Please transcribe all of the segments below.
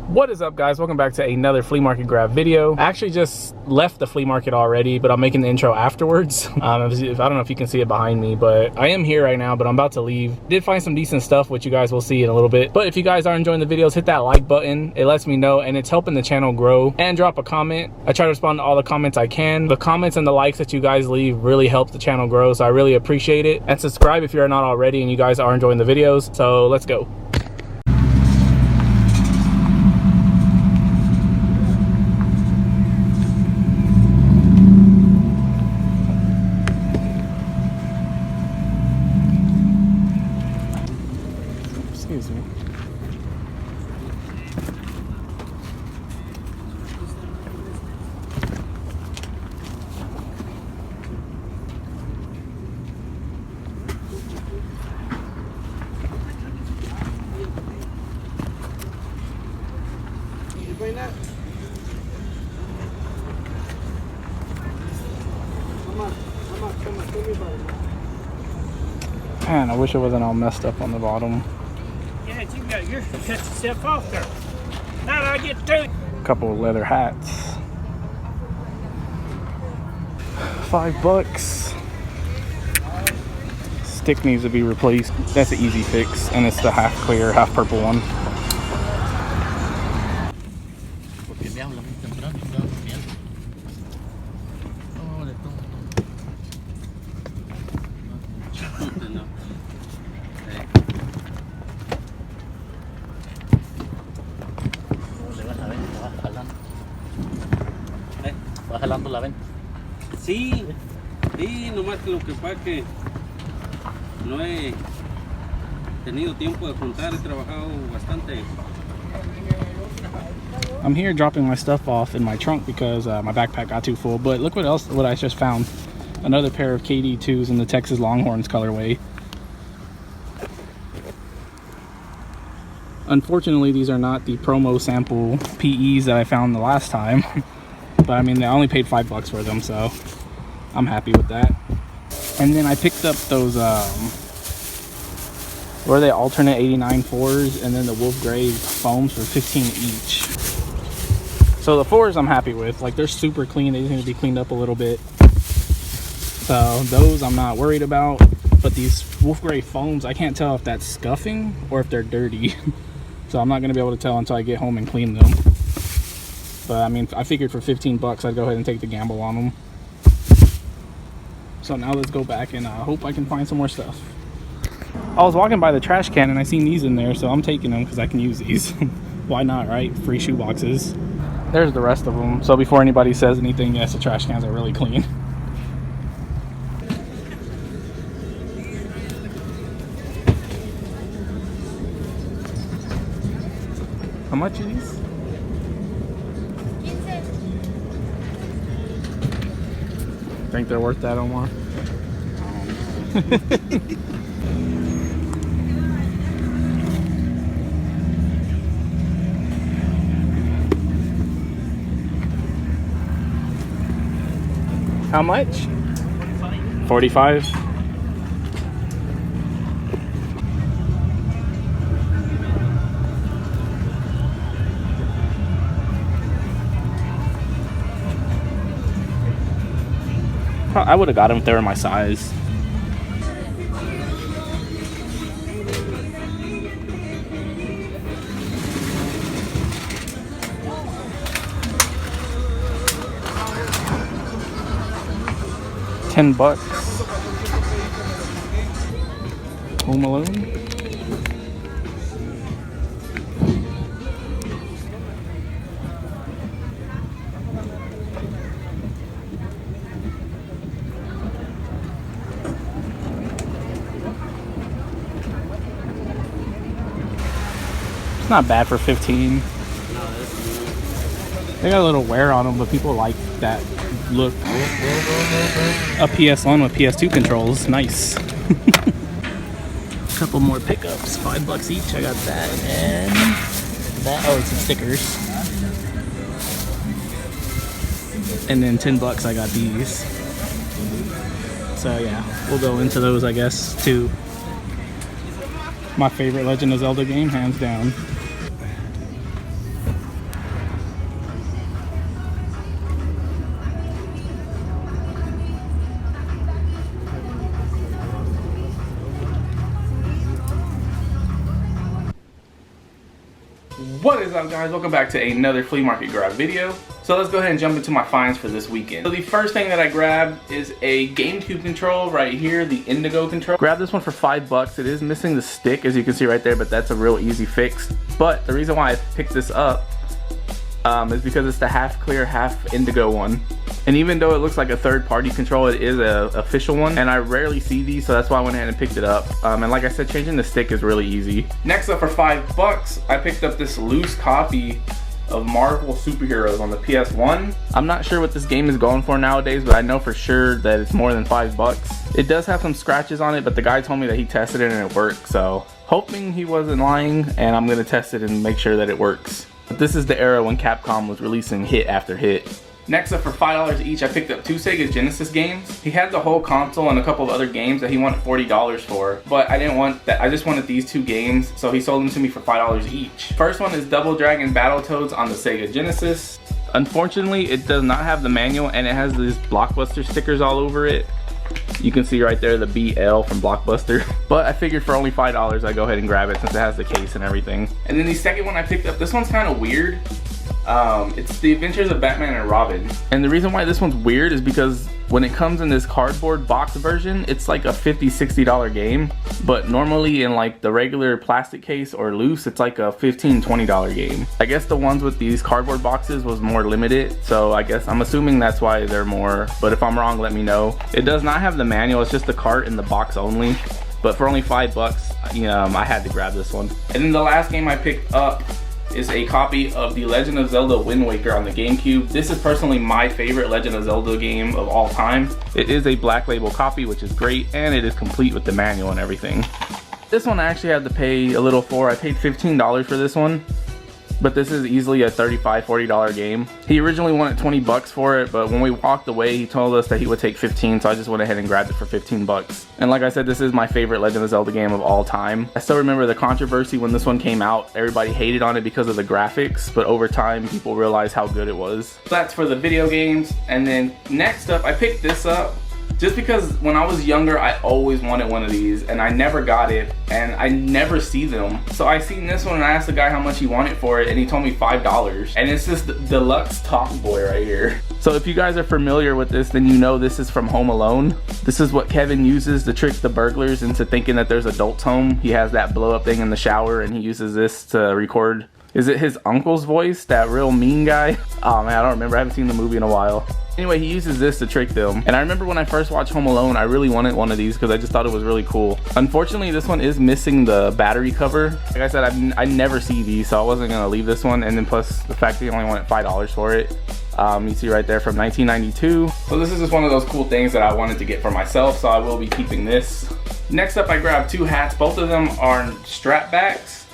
What is up, guys? Welcome back to another flea market grab video. I actually just left the flea market already, but I'm making the intro afterwards. I don't know if you can see it behind me, but I am here right now, but I'm about to leave. Did find some decent stuff, which you guys will see in a little bit. But if you guys are enjoying the videos, hit that like button. It lets me know, and it's helping the channel grow. And drop a comment. I try to respond to all the comments I can. The comments and the likes that you guys leave really help the channel grow, so I really appreciate it. And subscribe if you're not already and you guys are enjoying the videos. So let's go. Excuse me. Man, I wish it wasn't all messed up on the bottom. Yeah, you got your cut yourself off there. Now I get to it. Couple of leather hats. $5. Stick needs to be replaced. That's an easy fix, and it's the half clear, half purple one. ¿Va jalando la venta? Sí, sí, nomás que lo que pasa que no he tenido tiempo de juntar, he trabajado bastante. I'm here dropping my stuff off in my trunk because my backpack got too full, but look what I just found. Another pair of KD2s in the Texas Longhorns colorway. Unfortunately, these are not the promo sample PEs that I found the last time. But I mean, I only paid $5 for them, so I'm happy with that. And then I picked up those, what are they, alternate 89 4s, and then the wolf gray foams for 15 each. So the 4s I'm happy with. Like, they're super clean. They just need to be cleaned up a little bit. So those I'm not worried about. But these wolf gray foams, I can't tell if that's scuffing or if they're dirty. So I'm not going to be able to tell until I get home and clean them. But I mean, I figured for $15 I'd go ahead and take the gamble on them. So now let's go back and hope I can find some more stuff. I was walking by the trash can and I seen these in there, so I'm taking them because I can use these. Why not, right? Free shoe boxes. There's the rest of them. So before anybody says anything, yes, the trash cans are really clean. How much are these? Think they're worth that, Omar? How much? 45. I would have got them if they were my size. $10. Home Alone. It's not bad for 15. They got a little wear on them, but people like that look. A PS1 with PS2 controls, nice. A couple more pickups, $5 each. I got that and that. Oh, it's some stickers. And then $10 I got these. So yeah, we'll go into those, I guess, too. My favorite Legend of Zelda game, hands down. What is up, guys? Welcome back to another flea market grab video. So let's go ahead and jump into my finds for this weekend. So the first thing that I grabbed is a GameCube control right here, the Indigo control. Grabbed this one for $5. It is missing the stick, as you can see right there, but that's a real easy fix. But the reason why I picked this up is because it's the half clear, half indigo one. And even though it looks like a third-party control, it is an official one, and I rarely see these, so that's why I went ahead and picked it up. And like I said, changing the stick is really easy. Next up, for $5, I picked up this loose copy of Marvel Superheroes on the PS1. I'm not sure what this game is going for nowadays, but I know for sure that it's more than $5. It does have some scratches on it, but the guy told me that he tested it and it worked, so hoping he wasn't lying, and I'm gonna test it and make sure that it works. But this is the era when Capcom was releasing hit after hit. Next up, for $5 each, I picked up 2 Sega Genesis games. He had the whole console and a couple of other games that he wanted $40 for, but I didn't want that. I just wanted these 2 games, so he sold them to me for $5 each. First one is Double Dragon Battletoads on the Sega Genesis. Unfortunately, it does not have the manual, and it has these Blockbuster stickers all over it. You can see right there the BL from Blockbuster. But I figured for only $5 I'd go ahead and grab it since it has the case and everything. And then the second one I picked up, this one's kind of weird. It's The Adventures of Batman and Robin. And the reason why this one's weird is because when it comes in this cardboard box version, it's like a $50, $60 game. But normally in like the regular plastic case or loose, it's like a $15, $20 game. I guess the ones with these cardboard boxes was more limited, so I guess I'm assuming that's why they're more, but if I'm wrong, let me know. It does not have the manual, it's just the cart and the box only. But for only $5, you know, I had to grab this one. And then the last game I picked up is a copy of The Legend of Zelda Wind Waker on the GameCube. This is personally my favorite Legend of Zelda game of all time. It is a black label copy, which is great, and it is complete with the manual and everything. This one I actually had to pay a little for. I paid $15 for this one, but this is easily a $35, $40 game. He originally wanted 20 bucks for it, but when we walked away, he told us that he would take 15, so I just went ahead and grabbed it for 15 bucks. And like I said, this is my favorite Legend of Zelda game of all time. I still remember the controversy when this one came out. Everybody hated on it because of the graphics, but over time, people realized how good it was. That's for the video games. And then next up, I picked this up just because when I was younger, I always wanted one of these, and I never got it, and I never see them. So I seen this one, and I asked the guy how much he wanted for it, and he told me $5. And it's this deluxe Talk Boy right here. So if you guys are familiar with this, then you know this is from Home Alone. This is what Kevin uses to trick the burglars into thinking that there's adults home. He has that blow up thing in the shower, and he uses this to record. Is it his uncle's voice? That real mean guy? Oh man, I don't remember. I haven't seen the movie in a while. Anyway, he uses this to trick them. And I remember when I first watched Home Alone, I really wanted one of these because I just thought it was really cool. Unfortunately, this one is missing the battery cover. Like I said, I never see these, so I wasn't gonna leave this one. And then plus the fact that he only wanted $5 for it. You see right there from 1992. So this is just one of those cool things that I wanted to get for myself, so I will be keeping this. Next up, I grabbed 2 hats. Both of them are strap backs,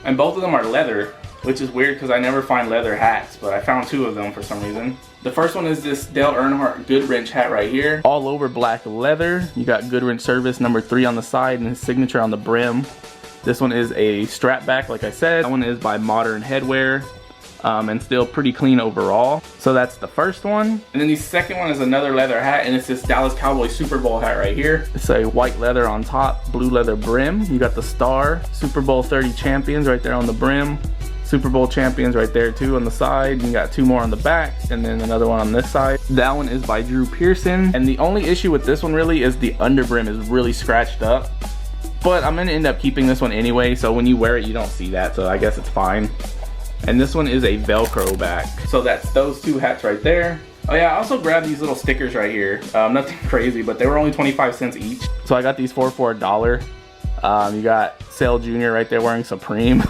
and both of them are leather, which is weird because I never find leather hats, but I found 2 of them for some reason. The first one is this Dale Earnhardt Goodwrench hat right here. All over black leather. You got Goodwrench service number 3 on the side and his signature on the brim. This one is a strap back, like I said. That one is by Modern Headwear. And still pretty clean overall. So that's the first one. And then the second one is another leather hat, and it's this Dallas Cowboys Super Bowl hat right here. It's a white leather on top, blue leather brim. You got the star, Super Bowl 30 champions right there on the brim. Super Bowl champions right there too on the side. You got 2 more on the back, and then another one on this side. That one is by Drew Pearson. And the only issue with this one really is the underbrim is really scratched up. But I'm gonna end up keeping this one anyway, so when you wear it, you don't see that, so I guess it's fine. And this one is a Velcro back. So that's those 2 hats right there. Oh yeah, I also grabbed these little stickers right here. Nothing crazy, but they were only 25 cents each. So I got these for $1. You got Sale Jr. right there wearing Supreme.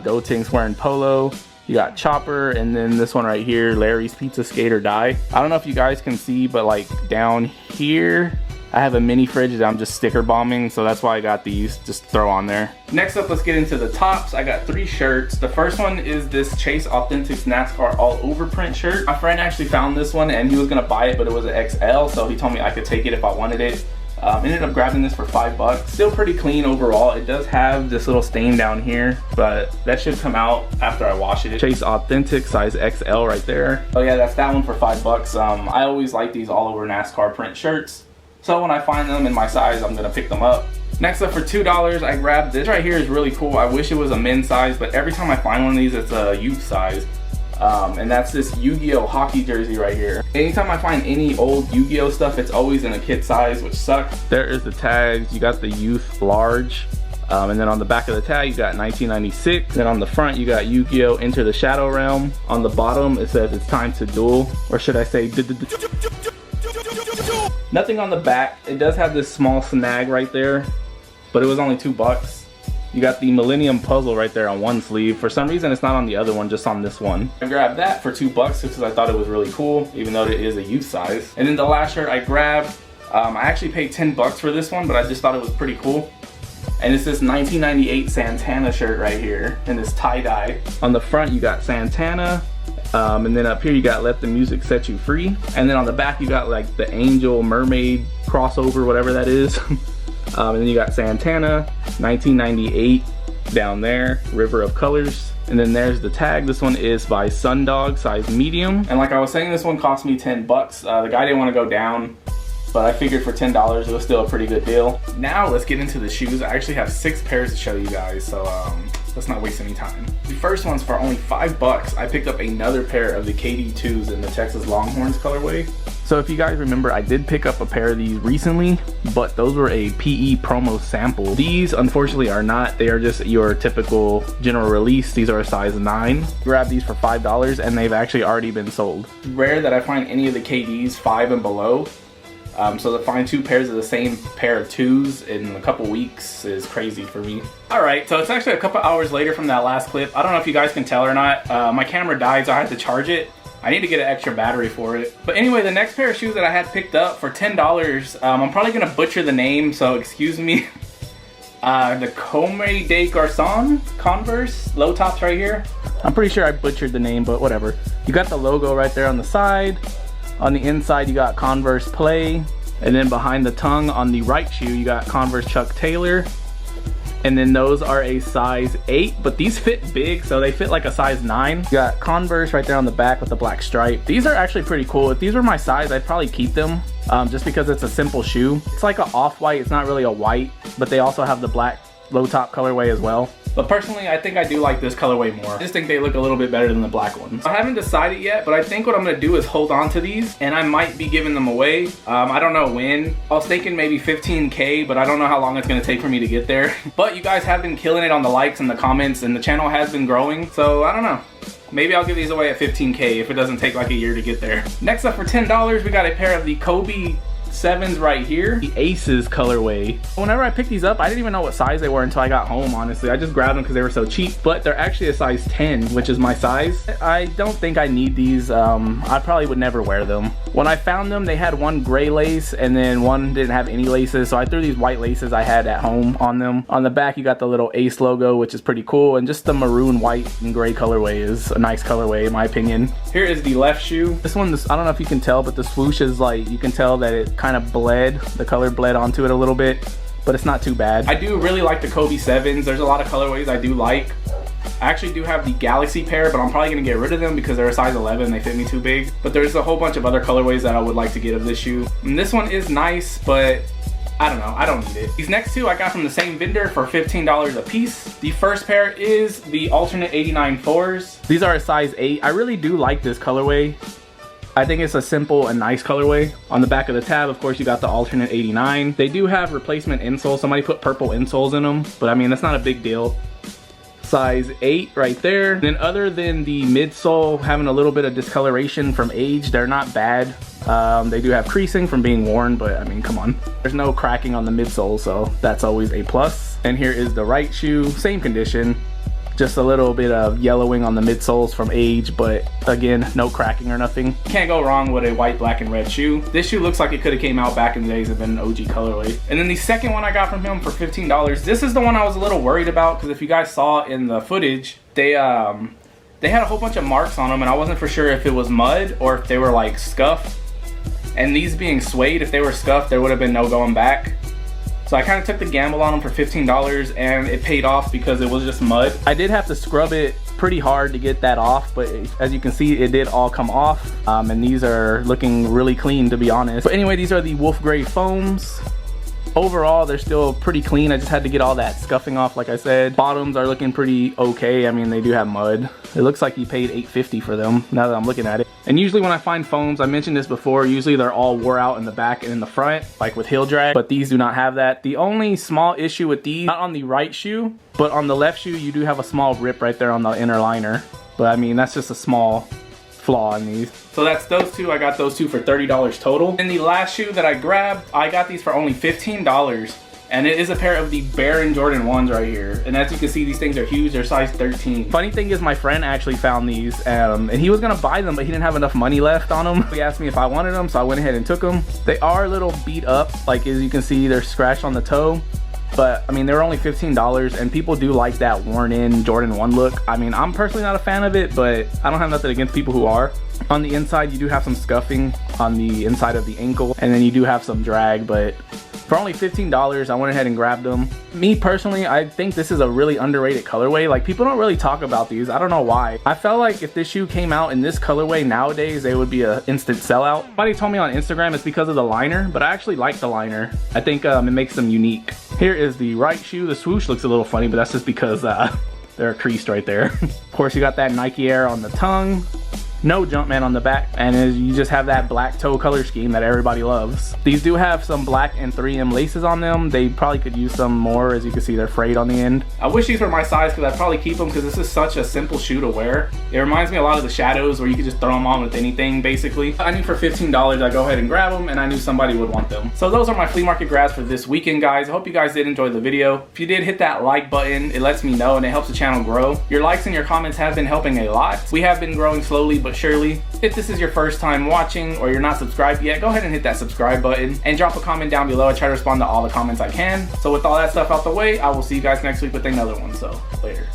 Goting's wearing Polo. You got Chopper, and then this one right here, Larry's Pizza Skate or Die. I don't know if you guys can see, but like down here, I have a mini fridge that I'm just sticker bombing, so that's why I got these, just throw on there. Next up, let's get into the tops. I got 3 shirts. The first one is this Chase Authentics NASCAR all over print shirt. My friend actually found this one and he was gonna buy it, but it was an XL, so he told me I could take it if I wanted it. Ended up grabbing this for $5. Still pretty clean overall. It does have this little stain down here, but that should come out after I wash it. Chase Authentic size XL right there. Oh yeah, that's that one for $5. I always like these all over NASCAR print shirts. So when I find them in my size, I'm gonna pick them up. Next up for $2, I grabbed this right here. Is really cool. I wish it was a men's size, but every time I find one of these, it's a youth size. And that's this Yu-Gi-Oh hockey jersey right here. Anytime I find any old Yu-Gi-Oh stuff, it's always in a kid size, which sucks. There is the tags. You got the youth large. And then on the back of the tag, you got 1996. Then on the front, you got Yu-Gi-Oh! Enter the Shadow Realm. On the bottom, it says it's time to duel. Or should I say, nothing on the back. It does have this small snag right there, but it was only $2. You got the Millennium Puzzle right there on one sleeve. For some reason, it's not on the other one, just on this one. I grabbed that for $2 because I thought it was really cool, even though it is a youth size. And then the last shirt I grabbed, I actually paid $10 for this one, but I just thought it was pretty cool. And it's this 1998 Santana shirt right here in this tie-dye. On the front, you got Santana. And then up here, you got Let the Music Set You Free. And then on the back, you got like the Angel Mermaid crossover, whatever that is. And then you got Santana, 1998 down there, River of Colors. And then there's the tag. This one is by Sundog, size medium. And like I was saying, this one cost me $10. The guy didn't want to go down, but I figured for $10, it was still a pretty good deal. Now let's get into the shoes. I actually have 6 pairs to show you guys, so let's not waste any time. The first one's for only $5. I picked up another pair of the KD2s in the Texas Longhorns colorway. So if you guys remember, I did pick up a pair of these recently, but those were a PE promo sample. These unfortunately are not. They are just your typical general release. These are a size 9. Grab these for $5 and they've actually already been sold. Rare that I find any of the KDs 5 and below. So to find 2 pairs of the same pair of 2s in a couple weeks is crazy for me. Alright, so it's actually a couple hours later from that last clip. I don't know if you guys can tell or not. My camera died, so I had to charge it. I need to get an extra battery for it. But anyway, the next pair of shoes that I had picked up for $10, I'm probably gonna butcher the name, so excuse me. The Comme des Garçons Converse low tops right here. I'm pretty sure I butchered the name, but whatever. You got the logo right there on the side. On the inside, you got Converse Play. And then behind the tongue on the right shoe, you got Converse Chuck Taylor. And then those are a size 8, but these fit big, so they fit like a size 9. You got Converse right there on the back with the black stripe. These are actually pretty cool. If these were my size, I'd probably keep them just because it's a simple shoe. It's like an off-white, it's not really a white, but they also have the black low top colorway as well. But personally, I think I do like this colorway more. I just think they look a little bit better than the black ones. I haven't decided yet, but I think what I'm gonna do is hold on to these, and I might be giving them away. I don't know when. I was thinking maybe 15K, but I don't know how long it's gonna take for me to get there. But you guys have been killing it on the likes and the comments, and the channel has been growing, so I don't know. Maybe I'll give these away at 15K if it doesn't take like a year to get there. Next up for $10, we got a pair of the Kobe 7s right here, the Aces colorway. Whenever I picked these up, I didn't even know what size they were until I got home, honestly. I just grabbed them because they were so cheap, but they're actually a size 10, which is my size. I don't think I need these. I probably would never wear them. When I found them, they had one gray lace and then one didn't have any laces, so I threw these white laces I had at home on them. On the back, you got the little Ace logo, which is pretty cool, and just the maroon, white, and gray colorway is a nice colorway in my opinion. Here is the left shoe. This one, I don't know if you can tell, but the swoosh is like, you can tell that it kind of bled, the color bled onto it a little bit, but it's not too bad. I do really like the Kobe 7s. There's a lot of colorways I do like. I actually do have the Galaxy pair, but I'm probably gonna get rid of them because they're a size 11, they fit me too big. But there's a whole bunch of other colorways that I would like to get of this shoe. And this one is nice, but I don't know, I don't need it. These next two I got from the same vendor for $15 a piece. The first pair is the alternate 89 4s. These are a size 8. I really do like this colorway. I think it's a simple and nice colorway. On the back of the tab, of course, you got the alternate 89. They do have replacement insoles. Somebody put purple insoles in them, but I mean, that's not a big deal. Size 8 right there. And then other than the midsole having a little bit of discoloration from age, they're not bad. They do have creasing from being worn, but I mean, come on. There's no cracking on the midsole, so that's always a plus. And here is the right shoe, same condition. Just a little bit of yellowing on the midsoles from age, but again, no cracking or nothing. Can't go wrong with a white, black, and red shoe. This shoe looks like it could have came out back in the days of an OG colorway. And then the second one I got from him for $15. This is the one I was a little worried about because if you guys saw in the footage, they had a whole bunch of marks on them and I wasn't for sure if it was mud or if they were like scuffed. And these being suede, if they were scuffed, there would have been no going back. So I kind of took the gamble on them for $15 and it paid off because it was just mud. I did have to scrub it pretty hard to get that off, but as you can see, it did all come off. And these are looking really clean, to be honest. But anyway, these are the Wolf Gray foams. Overall, they're still pretty clean. I just had to get all that scuffing off, like I said. Bottoms are looking pretty okay. I mean, they do have mud. It looks like he paid $8.50 for them, now that I'm looking at it. And usually when I find foams, I mentioned this before, usually they're all wore out in the back and in the front, like with heel drag, but these do not have that. The only small issue with these, not on the right shoe, but on the left shoe, you do have a small rip right there on the inner liner. But I mean, that's just a small flaw in these. So that's those two. I got those two for $30 total. And the last shoe that I grabbed, I got these for only $15. And it is a pair of the Baron Jordan 1s right here. And as you can see, these things are huge. They're size 13. Funny thing is, my friend actually found these and he was gonna buy them, but he didn't have enough money left on them. He asked me if I wanted them, so I went ahead and took them. They are a little beat up. Like, as you can see, they're scratched on the toe. But I mean, they were only $15 and people do like that worn in Jordan 1 look. I mean, I'm personally not a fan of it, but I don't have nothing against people who are. On the inside, you do have some scuffing on the inside of the ankle, and then you do have some drag, but for only $15, I went ahead and grabbed them. Me personally, I think this is a really underrated colorway. Like, people don't really talk about these. I don't know why. I felt like if this shoe came out in this colorway nowadays, they would be an instant sellout. Somebody told me on Instagram it's because of the liner, but I actually like the liner. I think it makes them unique. Here is the right shoe. The swoosh looks a little funny, but that's just because they're creased right there. Of course, you got that Nike Air on the tongue. No Jumpman on the back, and you just have that black toe color scheme that everybody loves. These do have some black and 3M laces on them. They probably could use some more. As you can see, they're frayed on the end. I wish these were my size because I'd probably keep them because this is such a simple shoe to wear. It reminds me a lot of the Shadows where you could just throw them on with anything basically. I knew for $15 I'd go ahead and grab them, and I knew somebody would want them. So those are my flea market grabs for this weekend, guys. I hope you guys did enjoy the video. If you did, hit that like button. It lets me know and it helps the channel grow. Your likes and your comments have been helping a lot. We have been growing slowly but surely. If this is your first time watching or you're not subscribed yet, go ahead and hit that subscribe button and drop a comment down below. I try to respond to all the comments I can. So with all that stuff out the way, I will see you guys next week with another one. So later.